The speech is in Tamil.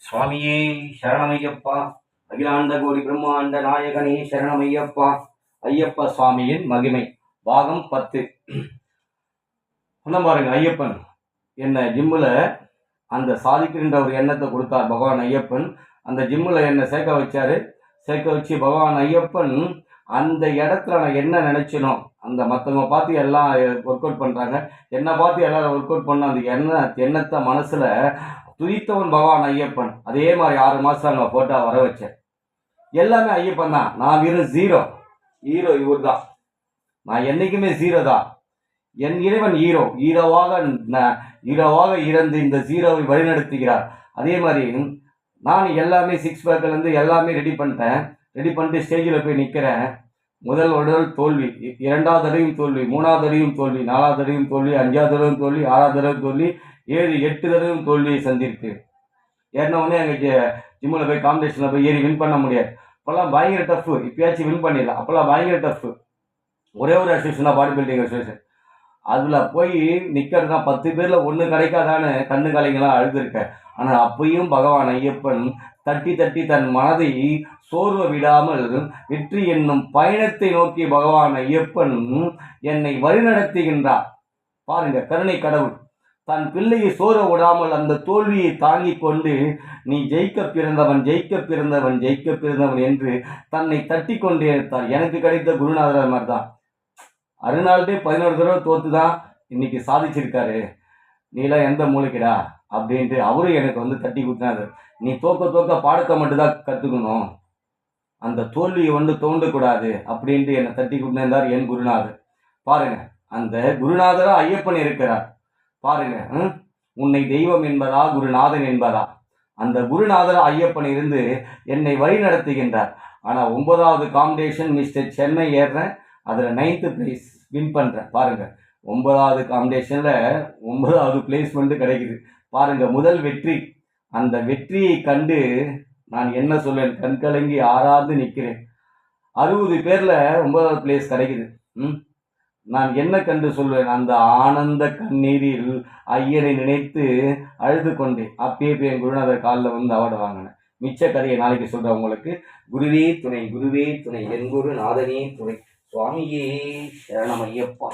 சுவாமியே சரணமையப்பா. அகிலாண்ட கோடி பிரம்மாண்ட நாயகனே சரணமையப்பா. ஐயப்ப சுவாமியின் மகிமை பாகம் 10. பாருங்க, ஐயப்பன் என்ன ஜிம்முல அந்த சாதிக்கின்ற ஒரு எண்ணத்தை கொடுத்தார் பகவான் ஐயப்பன். அந்த ஜிம்முல என்ன சேர்க்க வச்சாரு. சேர்க்க வச்சு பகவான் ஐயப்பன் அந்த இடத்துல நான் என்ன நினைச்சனோ, அந்த மற்றவங்க பார்த்து எல்லாம் ஒர்க் அவுட் பண்றாங்க, என்னை பார்த்து எல்லாரும் ஒர்க் அவுட் பண்ண அந்த எண்ணத்தை மனசுல துதித்தவன் பகவான் ஐயப்பன். அதே மாதிரி 6 மாசம் அங்கே போட்டா வர வச்சேன். எல்லாமே ஐயப்பன் தான். நான் வெறும் ஹீரோ இவர் தான். நான் என்னைக்குமே ஜீரோ தான். என் இறைவன் ஹீரோவாக இறந்து இந்த ஜீரோவை வழிநடத்துகிறார். அதே மாதிரி நான் எல்லாமே 6 பேக்லேருந்து எல்லாமே ரெடி பண்ணிட்டு ஸ்டேஜில் போய் நிற்கிறேன். முதல் தோல்வி, 2வது தடவையும் தோல்வி, 3வது தடவையும் தோல்வி, 4வது தடவையும் தோல்வி, 5வது தடவையும் தோல்வி, 6வது தடவை தோல்வி, 7, 8 தடவையும் தோல்வியை சந்திருக்கு. ஏறினவுடனே அங்கே ஜிம்மில் போய் காம்படிஷனில் போய் ஏறி வின் பண்ண முடியாது. அப்போல்லாம் பயங்கர டஃப். இப்பயாச்சும் வின் பண்ணிடலாம். அப்போல்லாம் பயங்கர டஃப். ஒரே ஒரு அசோசியேஷன் தான், பாடி பில்டிங் அசோசியேஷன். அதில் போய் நிற்கிறதுனா 10 பேரில் 1 கிடைக்காதான்னு கண்ணு கலைங்களாம் அழுதுருக்கேன். ஆனால் அப்பையும் பகவான் ஐயப்பன் தட்டி தட்டி தன் மனதை சோர்வ விடாமல் வெற்றி என்னும் பயணத்தை நோக்கி பகவான் ஐயப்பன் என்னை வழிநடத்துகின்றார். பாருங்க, கருணை கடவுள் தன் பிள்ளையை சோர விடாமல் அந்த தோல்வியை தாங்கி கொண்டு நீ ஜெயிக்க பிறந்தவன் என்று தன்னை தட்டி கொண்டே இருந்தார். எனக்கு கிடைத்த குருநாதர் மாதிரி தான். அருணாள்டே 11 தடவை தோத்து தான் இன்னைக்கு சாதிச்சிருக்காரு. நீலாம் எந்த மூளைக்குடா அப்படின்ட்டு அவரும் எனக்கு தட்டி கொடுத்தாரு. நீ தோக்க பாடத்தை மட்டும்தான் கற்றுக்கணும், அந்த தோல்வியை தோண்டக்கூடாது அப்படின்ட்டு என்னை தட்டி கொடுத்தார் என் குருநாதர். பாருங்க, அந்த குருநாதரா ஐயப்பன் இருக்கிறார். பாருங்க, உன்னை தெய்வம் என்பதா குருநாதன் என்பதா? அந்த குருநாதர் ஐயப்பன் இருந்து என்னை வழி நடத்துகின்றார். ஆனால் 9வது காம்படிஷன் மிஸ்டர் சென்னை ஏறுறேன், அதில் 9th பிளேஸ் வின் பண்ணுறேன். பாருங்கள், 9வது காம்படிஷனில் 9வது பிளேஸ்மெண்ட்டு கிடைக்குது. பாருங்கள், முதல் வெற்றி. அந்த வெற்றியை கண்டு நான் என்ன சொல்வேன், கண்கலங்கி ஆறாந்து நிற்கிறேன். 60 பேரில் 9வது பிளேஸ் கிடைக்குது. நான் என்ன கண்டு சொல்வேன், அந்த ஆனந்த கண்ணீரில் ஐயனை நினைத்து அழுது கொண்டேன். அப்பயே போய் என் குருநாதர் காலில் அவார்டு வாங்கினேன். மிச்ச கதையை நாளைக்கு சொல்கிறேன் உங்களுக்கு. குருவே துணை, என் குரு நாதனே துணை. சுவாமியே சரணம் ஐயப்பா.